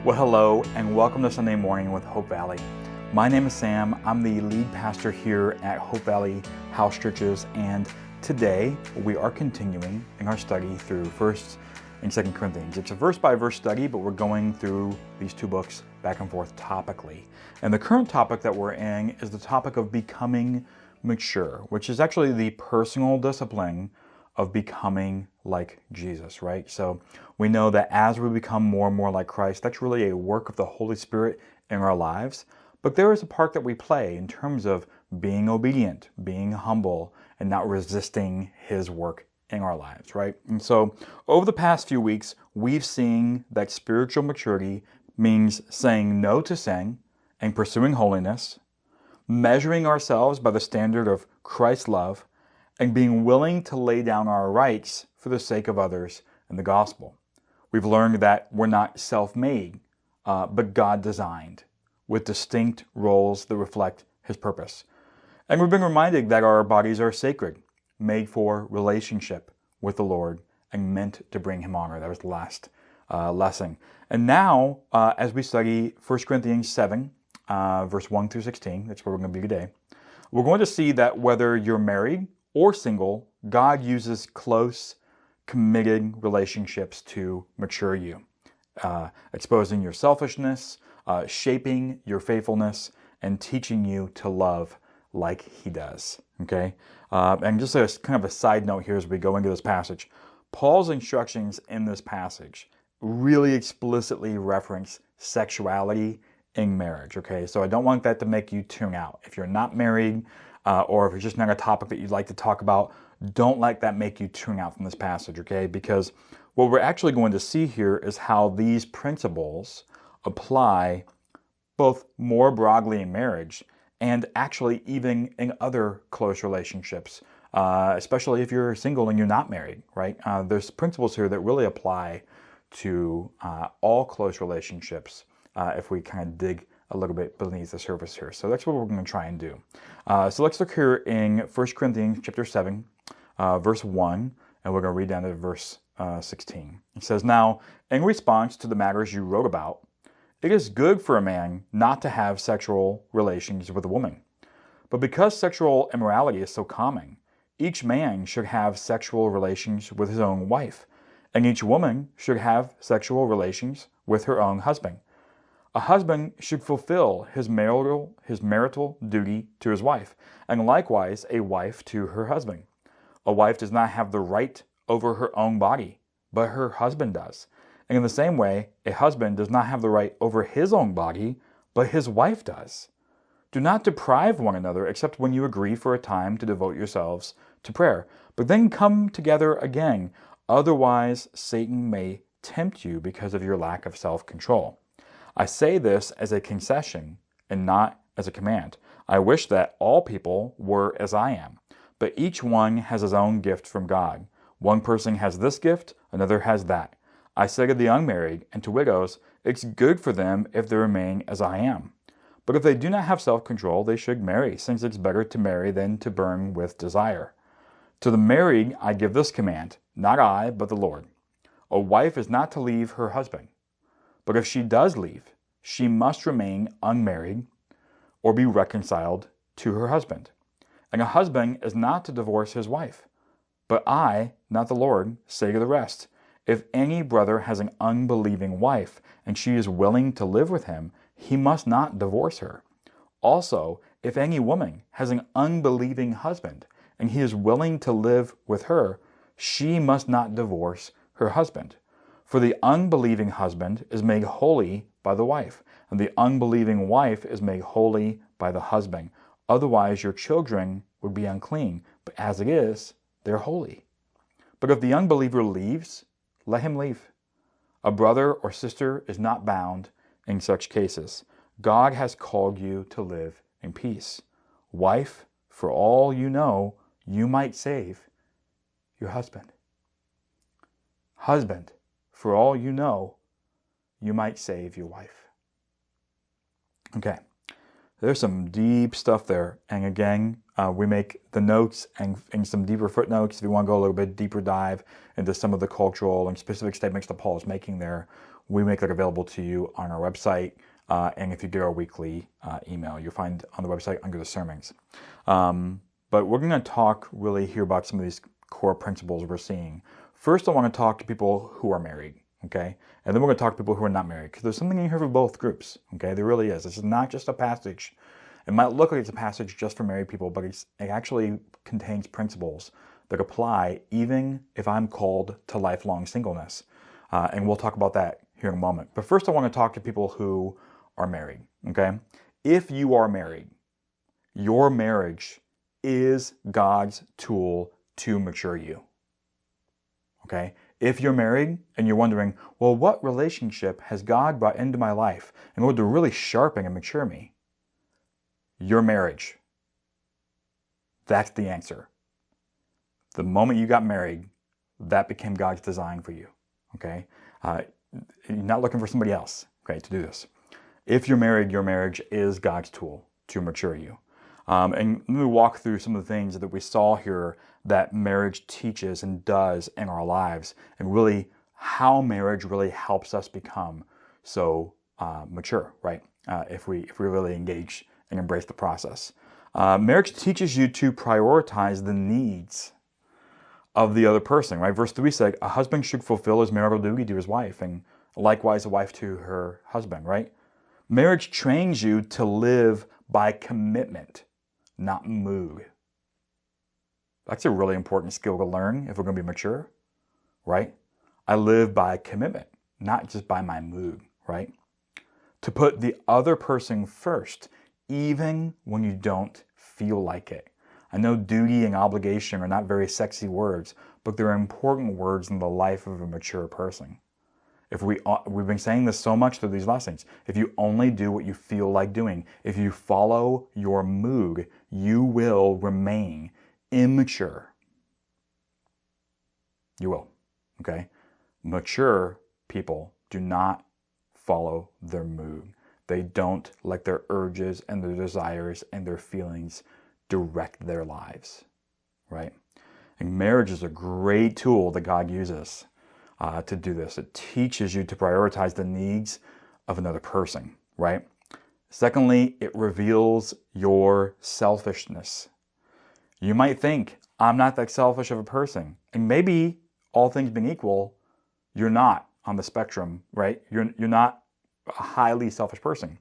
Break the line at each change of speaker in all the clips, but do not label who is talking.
Well, hello, and welcome to Sunday Morning with Hope Valley. My name is Sam. I'm the lead pastor here at Hope Valley House Churches, and today we are continuing in our study through 1st and 2nd Corinthians. It's a verse-by-verse study, but we're going through these two books back and forth topically. And the current topic that we're in is the topic of becoming mature, which is actually the personal discipline of becoming like Jesus, right? So we know that as we become more and more like Christ, that's really a work of the Holy Spirit in our lives. But there is a part that we play in terms of being obedient, being humble, and not resisting His work in our lives, right? And so over the past few weeks, we've seen that spiritual maturity means saying no to sin and pursuing holiness, measuring ourselves by the standard of Christ's love, and being willing to lay down our rights for the sake of others in the gospel. We've learned that we're not self-made, but God-designed, with distinct roles that reflect His purpose. And we've been reminded that our bodies are sacred, made for relationship with the Lord, and meant to bring Him honor. That was the last lesson. And now, as we study 1 Corinthians 7, verse 1 through 16, that's where we're going to be today, we're going to see that whether you're married or single, God uses close, committed relationships to mature you, exposing your selfishness, shaping your faithfulness, and teaching you to love like He does. Okay, and just as kind of a side note here as we go into this passage, Paul's instructions in this passage really explicitly reference sexuality in marriage. Okay, so I don't want that to make you tune out. If you're not married, or if it's just not a topic that you'd like to talk about, don't let that make you tune out from this passage, okay? Because what we're actually going to see here is how these principles apply both more broadly in marriage and actually even in other close relationships, especially if you're single and you're not married, right? There's principles here that really apply to all close relationships if we kind of dig a little bit beneath the surface here. So that's what we're going to try and do. So let's look here in 1 Corinthians chapter 7, verse 1, and we're going to read down to verse 16. It says, "Now, in response to the matters you wrote about, it is good for a man not to have sexual relations with a woman. But because sexual immorality is so common, each man should have sexual relations with his own wife, and each woman should have sexual relations with her own husband. A husband should fulfill his marital duty to his wife, and likewise a wife to her husband. A wife does not have the right over her own body, but her husband does. And in the same way, a husband does not have the right over his own body, but his wife does. Do not deprive one another except when you agree for a time to devote yourselves to prayer, but then come together again. Otherwise, Satan may tempt you because of your lack of self-control. I say this as a concession and not as a command. I wish that all people were as I am, but each one has his own gift from God. One person has this gift, another has that. I say to the unmarried and to widows, it's good for them if they remain as I am. But if they do not have self-control, they should marry, since it's better to marry than to burn with desire. To the married I give this command, not I, but the Lord. A wife is not to leave her husband. But if she does leave, she must remain unmarried or be reconciled to her husband. And a husband is not to divorce his wife. But I, not the Lord, say to the rest, if any brother has an unbelieving wife and she is willing to live with him, he must not divorce her. Also, if any woman has an unbelieving husband and he is willing to live with her, she must not divorce her husband. For the unbelieving husband is made holy by the wife, and the unbelieving wife is made holy by the husband. Otherwise your children would be unclean, but as it is, they're holy. But if the unbeliever leaves, let him leave. A brother or sister is not bound in such cases. God has called you to live in peace. Wife, for all you know, you might save your husband. Husband, for all you know, you might save your wife. Okay, there's some deep stuff there. And again, we make the notes and some deeper footnotes if you want to go a little bit deeper dive into some of the cultural and specific statements that Paul is making there. we make that available to you on our website. And if you get our weekly email, you'll find on the website under the sermons. But we're going to talk really here about some of these core principles we're seeing. First, I want to talk to people who are married, okay? And then we're going to talk to people who are not married, because there's something in here for both groups, okay? There really is. This is not just a passage. It might look like it's a passage just for married people, but it actually contains principles that apply even if I'm called to lifelong singleness. And we'll talk about that here in a moment. But first, I want to talk to people who are married, okay? If you are married, your marriage is God's tool to mature you, okay? If you're married and you're wondering, well, what relationship has God brought into my life in order to really sharpen and mature me? Your marriage. That's the answer. The moment you got married, that became God's design for you, okay? You're not looking for somebody else, okay, to do this. If you're married, your marriage is God's tool to mature you. And let me walk through some of the things that we saw here that marriage teaches and does in our lives, and really how marriage really helps us become so mature, right? If we really engage and embrace the process. Marriage teaches you to prioritize the needs of the other person, right? Verse 3 said, a husband should fulfill his marital duty to his wife, and likewise a wife to her husband, right? Marriage trains you to live by commitment, not mood. That's a really important skill to learn if we're going to be mature, right? I live by commitment, not just by my mood, right? To put the other person first, even when you don't feel like it. I know duty and obligation are not very sexy words, but they're important words in the life of a mature person. We've been saying this so much through these lessons. If you only do what you feel like doing, if you follow your mood, you will remain immature. You will, okay? Mature people do not follow their mood. They don't let their urges and their desires and their feelings direct their lives, right? And marriage is a great tool that God uses to do this. It teaches you to prioritize the needs of another person, right? Secondly, it reveals your selfishness. You might think, I'm not that selfish of a person. And maybe, all things being equal, you're not on the spectrum, right? You're not a highly selfish person.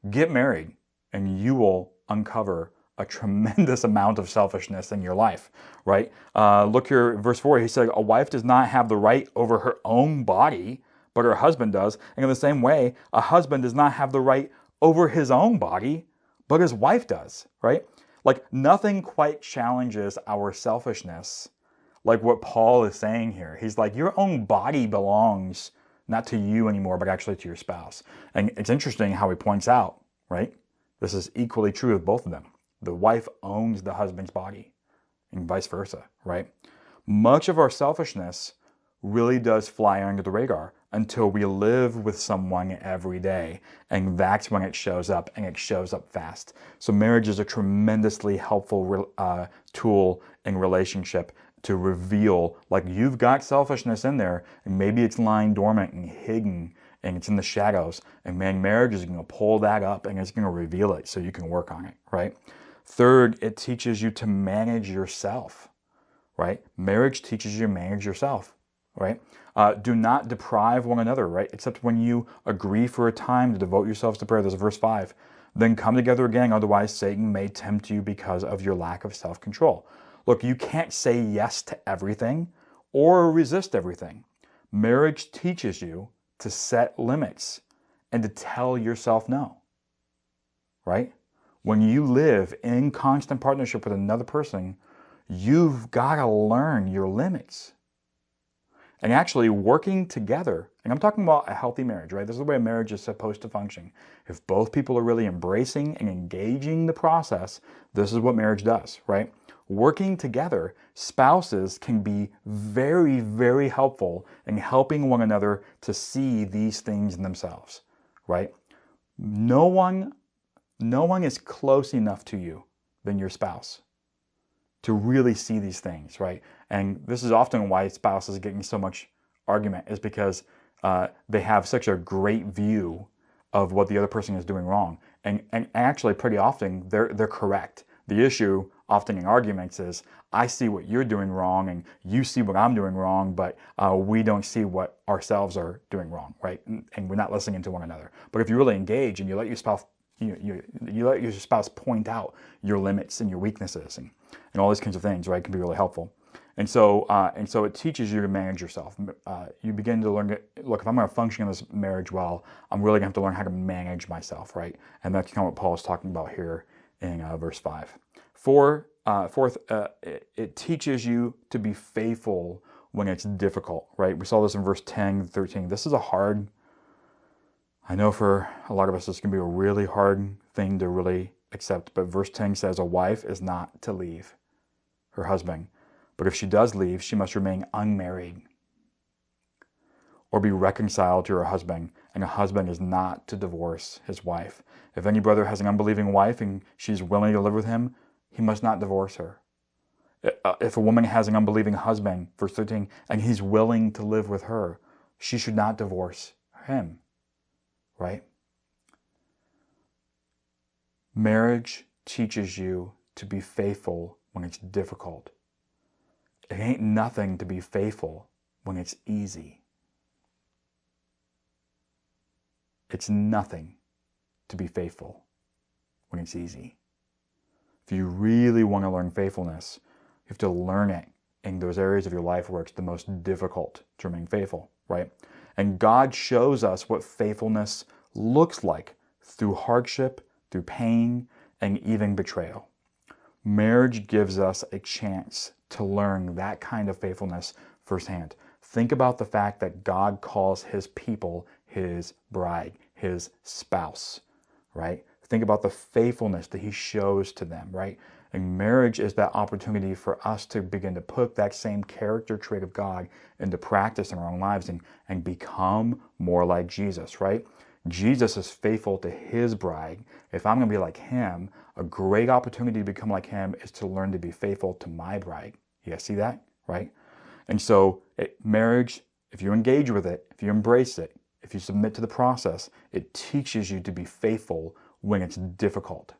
Get married and you will uncover a tremendous amount of selfishness in your life, right? Look here, verse 4, he said, a wife does not have the right over her own body, but her husband does. And in the same way, a husband does not have the right over his own body, but his wife does, right? Like nothing quite challenges our selfishness like what Paul is saying here. He's like, your own body belongs not to you anymore, but actually to your spouse. And it's interesting how he points out, right? This is equally true of both of them. The wife owns the husband's body and vice versa, right? Much of our selfishness really does fly under the radar until we live with someone every day. And that's when it shows up, and it shows up fast. So marriage is a tremendously helpful tool in relationship to reveal, like, you've got selfishness in there, and maybe it's lying dormant and hidden, and it's in the shadows. And man, marriage is going to pull that up, and it's going to reveal it so you can work on it, right? Third, it teaches you to manage yourself, right? Marriage teaches you to manage yourself, right? Do not deprive one another, right? Except when you agree for a time to devote yourselves to prayer. There's verse 5. Then come together again, otherwise Satan may tempt you because of your lack of self-control. Look, you can't say yes to everything or resist everything. Marriage teaches you to set limits and to tell yourself no, right? When you live in constant partnership with another person, you've got to learn your limits. And actually working together, and I'm talking about a healthy marriage, right? This is the way a marriage is supposed to function. If both people are really embracing and engaging the process, this is what marriage does, right? Working together, spouses can be very, very helpful in helping one another to see these things in themselves, right? No one is close enough to you than your spouse to really see these things, right? And this is often why spouses are getting so much argument, is because they have such a great view of what the other person is doing wrong. And actually, pretty often, they're correct. The issue often in arguments is, I see what you're doing wrong and you see what I'm doing wrong, but we don't see what ourselves are doing wrong, right? And we're not listening to one another. But if you really engage and you let your spouse, you let your spouse point out your limits and your weaknesses and all these kinds of things, right, it can be really helpful. And so it teaches you to manage yourself. You begin to learn, look, if I'm going to function in this marriage well, I'm really going to have to learn how to manage myself, right? And that's kind of what Paul is talking about here in verse 5. Fourth, it teaches you to be faithful when it's difficult, right? We saw this in verse 10, 13. This is I know for a lot of us, this can be a really hard thing to really accept, but verse 10 says a wife is not to leave her husband. But if she does leave, she must remain unmarried or be reconciled to her husband, and a husband is not to divorce his wife. If any brother has an unbelieving wife and she's willing to live with him, he must not divorce her. If a woman has an unbelieving husband, verse 13, and he's willing to live with her, she should not divorce him, right? Marriage teaches you to be faithful when it's difficult. It ain't nothing to be faithful when it's easy. It's nothing to be faithful when it's easy. If you really want to learn faithfulness, you have to learn it in those areas of your life where it's the most difficult to remain faithful, right? And God shows us what faithfulness looks like through hardship, through pain, and even betrayal. Marriage gives us a chance to learn that kind of faithfulness firsthand. Think about the fact that God calls his people his bride, his spouse, right? Think about the faithfulness that he shows to them, right? And marriage is that opportunity for us to begin to put that same character trait of God into practice in our own lives and become more like Jesus, right? Jesus is faithful to his bride. If I'm going to be like him, a great opportunity to become like him is to learn to be faithful to my bride. You guys see that, right? And so marriage, if you engage with it, if you embrace it, if you submit to the process, it teaches you to be faithful when it's difficult.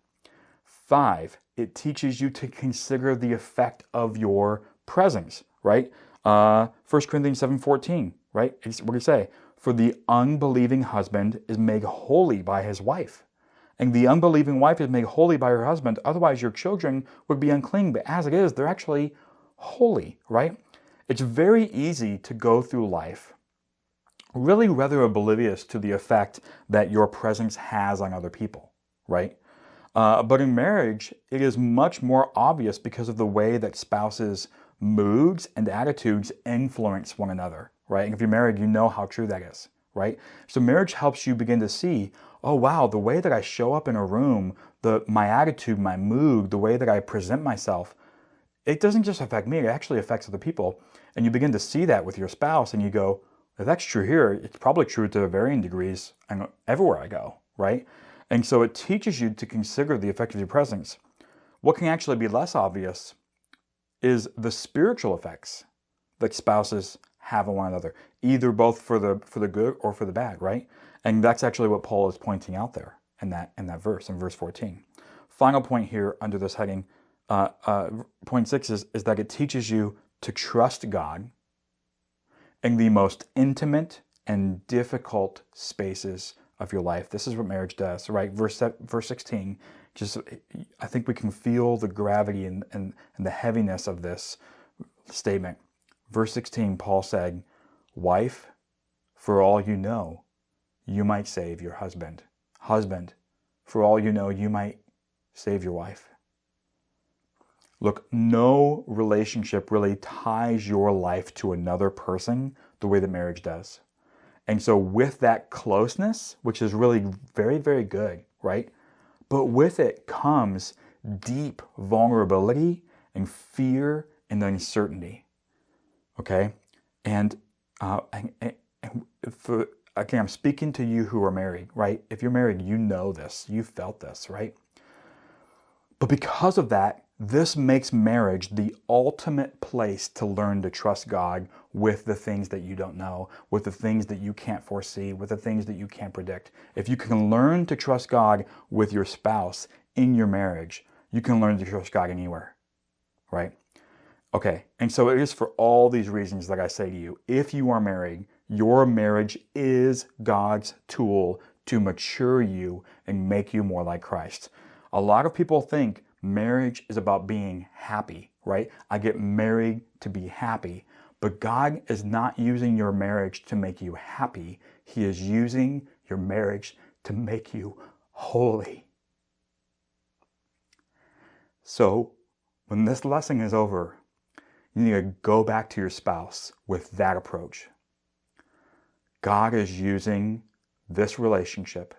5, it teaches you to consider the effect of your presence, right? 1 Corinthians 7:14, right? What do you say? For the unbelieving husband is made holy by his wife, and the unbelieving wife is made holy by her husband. Otherwise, your children would be unclean, but as it is, they're actually holy, right? It's very easy to go through life really rather oblivious to the effect that your presence has on other people, right? But in marriage, it is much more obvious because of the way that spouses' moods and attitudes influence one another, right? And if you're married, you know how true that is, right? So marriage helps you begin to see, oh wow, the way that I show up in a room, my attitude, my mood, the way that I present myself, it doesn't just affect me, it actually affects other people. And you begin to see that with your spouse and you go, if that's true here, it's probably true to varying degrees everywhere I go, right? And so it teaches you to consider the effect of your presence. What can actually be less obvious is the spiritual effects that spouses have on one another, either both for the good or for the bad, right? And that's actually what Paul is pointing out there in that verse, in verse 14. Final point here under this heading, point 6 is that it teaches you to trust God in the most intimate and difficult spaces of your life. This is what marriage does, right? Verse 16, I think we can feel the gravity and the heaviness of this statement. Verse 16, Paul said, wife, for all you know, you might save your husband. Husband, for all you know, you might save your wife. Look, no relationship really ties your life to another person the way that marriage does. And so with that closeness, which is really very, very good, right? But with it comes deep vulnerability and fear and uncertainty, okay? And again, I'm speaking to you who are married, right? If you're married, you know this, you felt this, right? But because of that, This makes marriage the ultimate place to learn to trust God with the things that you don't know, with the things that you can't foresee, with the things that you can't predict. If you can learn to trust God with your spouse in your marriage, you can learn to trust God anywhere, right? Okay, and so it is for all these reasons that I say to you, if you are married, your marriage is God's tool to mature you and make you more like Christ. A lot of people think marriage is about being happy, right? I get married to be happy. But God is not using your marriage to make you happy. He is using your marriage to make you holy. So, when this lesson is over, you need to go back to your spouse with that approach. God is using this relationship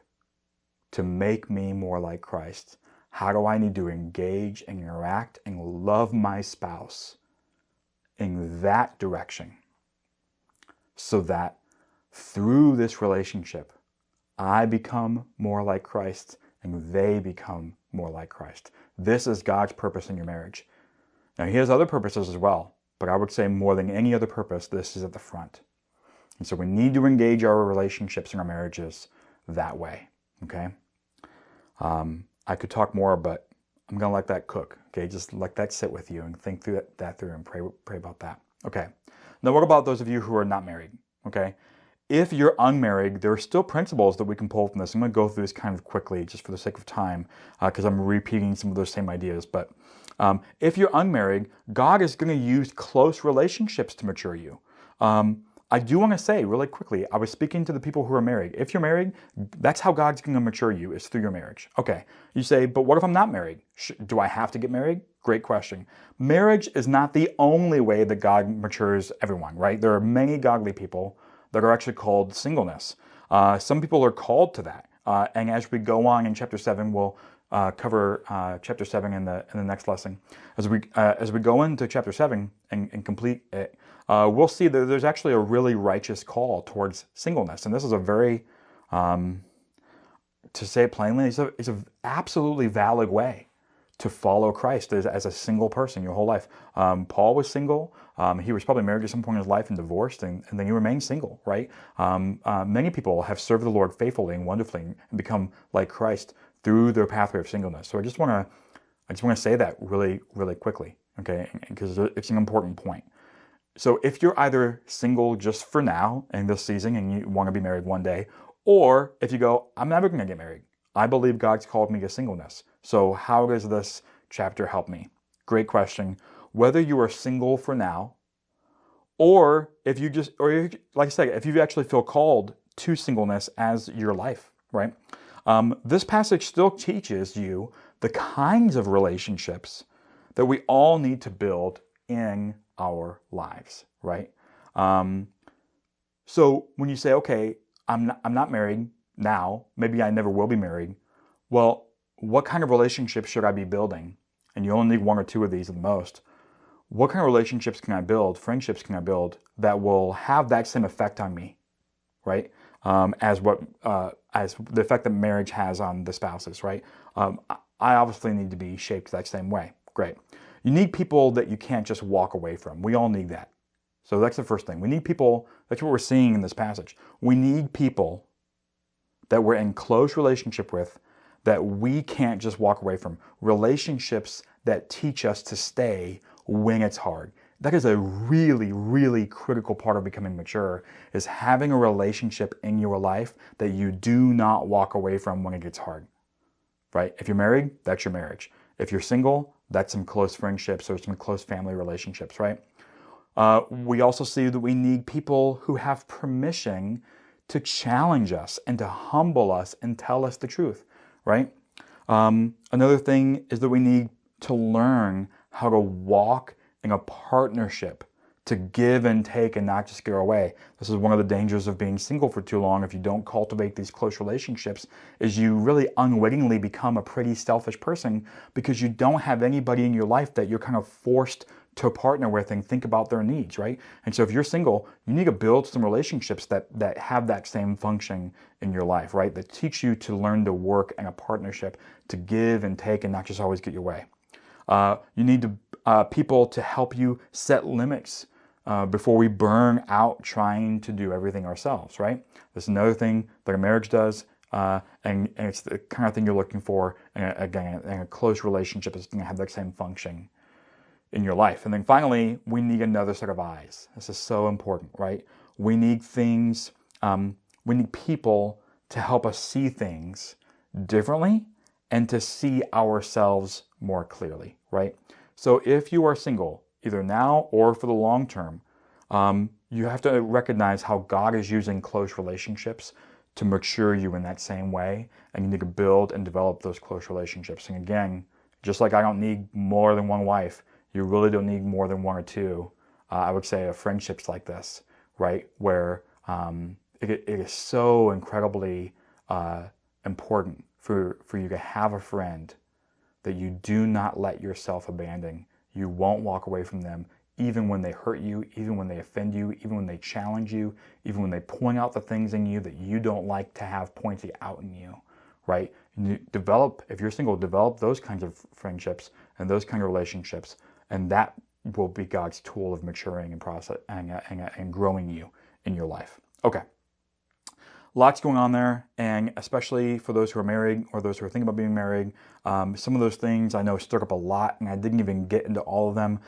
to make me more like Christ. How do I need to engage and interact and love my spouse in that direction so that through this relationship, I become more like Christ and they become more like Christ. This is God's purpose in your marriage. Now, he has other purposes as well, but I would say more than any other purpose, this is at the front. And so we need to engage our relationships and our marriages that way, okay? I could talk more, but I'm going to let that cook, okay? Just let that sit with you and think through that through and pray about that. Okay. Now, what about those of you who are not married, okay? If you're unmarried, there are still principles that we can pull from this. I'm going to go through this kind of quickly just for the sake of time because I'm repeating some of those same ideas. But if you're unmarried, God is going to use close relationships to mature you. I do want to say really quickly, I was speaking to the people who are married. If you're married, that's how God's going to mature you, is through your marriage. Okay, you say, but what if I'm not married? Do I have to get married? Great question. Marriage is not the only way that God matures everyone, right? There are many godly people that are actually called singleness. Some people are called to that. And as we go on in chapter 7, we'll cover chapter 7 in the next lesson. As we go into chapter 7 and complete it, we'll see that there's actually a really righteous call towards singleness. And this is a very, to say it plainly, it's an absolutely valid way to follow Christ as a single person your whole life. Paul was single. He was probably married at some point in his life and divorced, and then he remained single, right? Many people have served the Lord faithfully and wonderfully and become like Christ through their pathway of singleness. So I just want to say that really, really quickly, okay? Because it's an important point. So if you're either single just for now in this season and you want to be married one day, or if you go, I'm never going to get married. I believe God's called me to singleness. So how does this chapter help me? Great question. Whether you are single for now, or if like I said, if you actually feel called to singleness as your life, right? This passage still teaches you the kinds of relationships that we all need to build in our lives, right? So when you say, okay, I'm not married now, maybe I never will be married. Well, what kind of relationships should I be building? And you only need one or two of these at the most. What kind of relationships can I build, friendships can I build that will have that same effect on me, right? As the effect that marriage has on the spouses, right? I obviously need to be shaped that same way. Great. You need people that you can't just walk away from. We all need that. So that's the first thing. We need people, that's what we're seeing in this passage. We need people that we're in close relationship with that we can't just walk away from. Relationships that teach us to stay when it's hard. That is a really, really critical part of becoming mature, is having a relationship in your life that you do not walk away from when it gets hard, right? If you're married, that's your marriage. If you're single, that's some close friendships or some close family relationships, right? We also see that we need people who have permission to challenge us and to humble us and tell us the truth, right? Another thing is that we need to learn how to walk in a partnership, to give and take and not just go away. This is one of the dangers of being single for too long. If you don't cultivate these close relationships, is you really unwittingly become a pretty selfish person because you don't have anybody in your life that you're kind of forced to partner with and think about their needs, right? And so if you're single, you need to build some relationships that have that same function in your life, right? That teach you to learn to work in a partnership, to give and take and not just always get your way. You need people to help you set limits before we burn out trying to do everything ourselves, right? This is another thing that a marriage does, and it's the kind of thing you're looking for, again, in a close relationship is going to have that same function in your life. And then finally, we need another set of eyes. This is so important, right? We need things, we need people to help us see things differently and to see ourselves more clearly, right? So if you are single, either now or for the long term, you have to recognize how God is using close relationships to mature you in that same way, and you need to build and develop those close relationships. And again, just like I don't need more than one wife, you really don't need more than one or two. I would say of friendships like this, right, where it is so incredibly important for you to have a friend that you do not let yourself abandon. You won't walk away from them, even when they hurt you, even when they offend you, even when they challenge you, even when they point out the things in you that you don't like to have pointed out in you, right? You develop, if you're single, develop those kinds of friendships and those kind of relationships, and that will be God's tool of maturing and process and growing you in your life. Okay. Lots going on there, and especially for those who are married or those who are thinking about being married, some of those things I know stirred up a lot, and I didn't even get into all of them.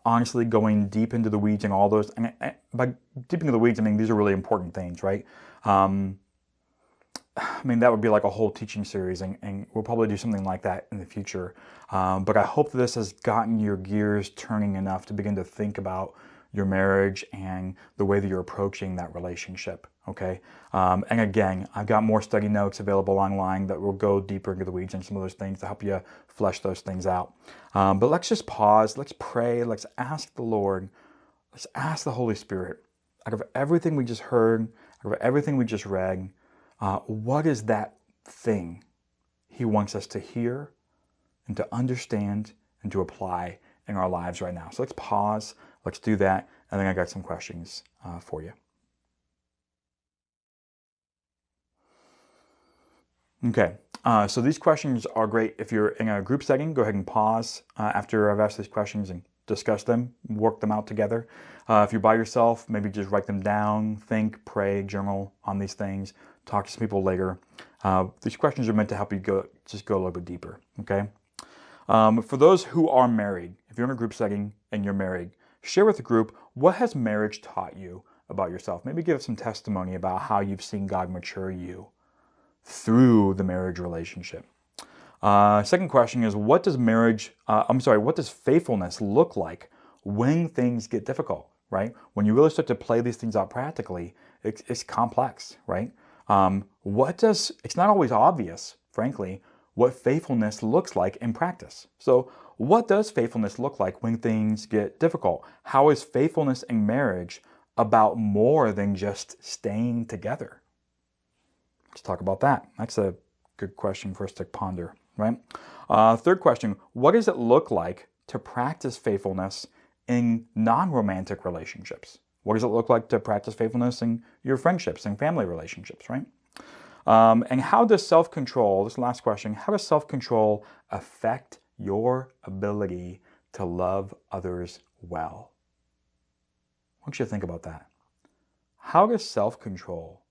Honestly, going deep into the weeds and all those, and by deep into the weeds, I mean these are really important things, right? I mean, that would be like a whole teaching series, and we'll probably do something like that in the future. But I hope that this has gotten your gears turning enough to begin to think about your marriage and the way that you're approaching that relationship, okay? And again, I've got more study notes available online that will go deeper into the weeds and some of those things to help you flesh those things out. But let's just pause, let's pray, let's ask the Lord, let's ask the Holy Spirit, out of everything we just heard, out of everything we just read, what is that thing He wants us to hear and to understand and to apply in our lives right now? So let's pause, let's do that, and then I got some questions for you. Okay, so these questions are great. If you're in a group setting, go ahead and pause after I've asked these questions and discuss them, work them out together. If you're by yourself, maybe just write them down, think, pray, journal on these things, talk to some people later. These questions are meant to help you go a little bit deeper, okay? For those who are married, if you're in a group setting and you're married, share with the group, what has marriage taught you about yourself? Maybe give some testimony about how you've seen God mature you through the marriage relationship. Second question is, what does faithfulness look like when things get difficult, right? When you really start to play these things out practically, it's complex, right? It's not always obvious, frankly, what faithfulness looks like in practice. So what does faithfulness look like when things get difficult? How is faithfulness in marriage about more than just staying together? Let's talk about that. That's a good question for us to ponder, right? Third question, what does it look like to practice faithfulness in non-romantic relationships? What does it look like to practice faithfulness in your friendships and family relationships, right? And how does self-control, this last question, how does self-control affect your ability to love others well? I want you to think about that. How does self-control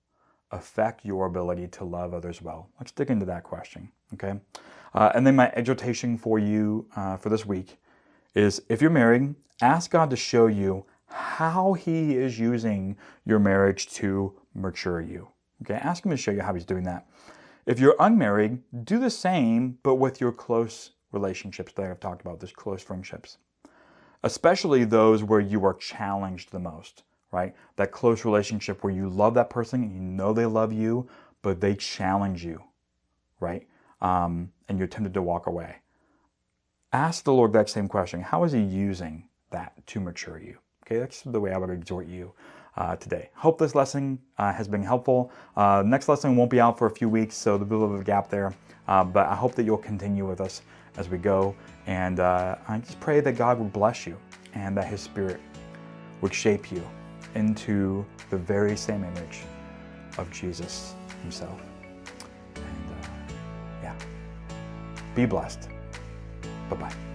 affect your ability to love others well? Let's dig into that question, okay? And then my exhortation for you for this week is, if you're married, ask God to show you how He is using your marriage to mature you. Okay, ask Him to show you how He's doing that. If you're unmarried, do the same, but with your close relationships that I've talked about, those close friendships. Especially those where you are challenged the most, right? That close relationship where you love that person and you know they love you, but they challenge you, right? And you're tempted to walk away. Ask the Lord that same question. How is He using that to mature you? Okay, that's the way I would exhort you today. Hope this lesson has been helpful. Next lesson won't be out for a few weeks, so there'll be a little bit of a gap there. But I hope that you'll continue with us as we go. And I just pray that God would bless you and that His Spirit would shape you into the very same image of Jesus Himself. And be blessed. Bye-bye.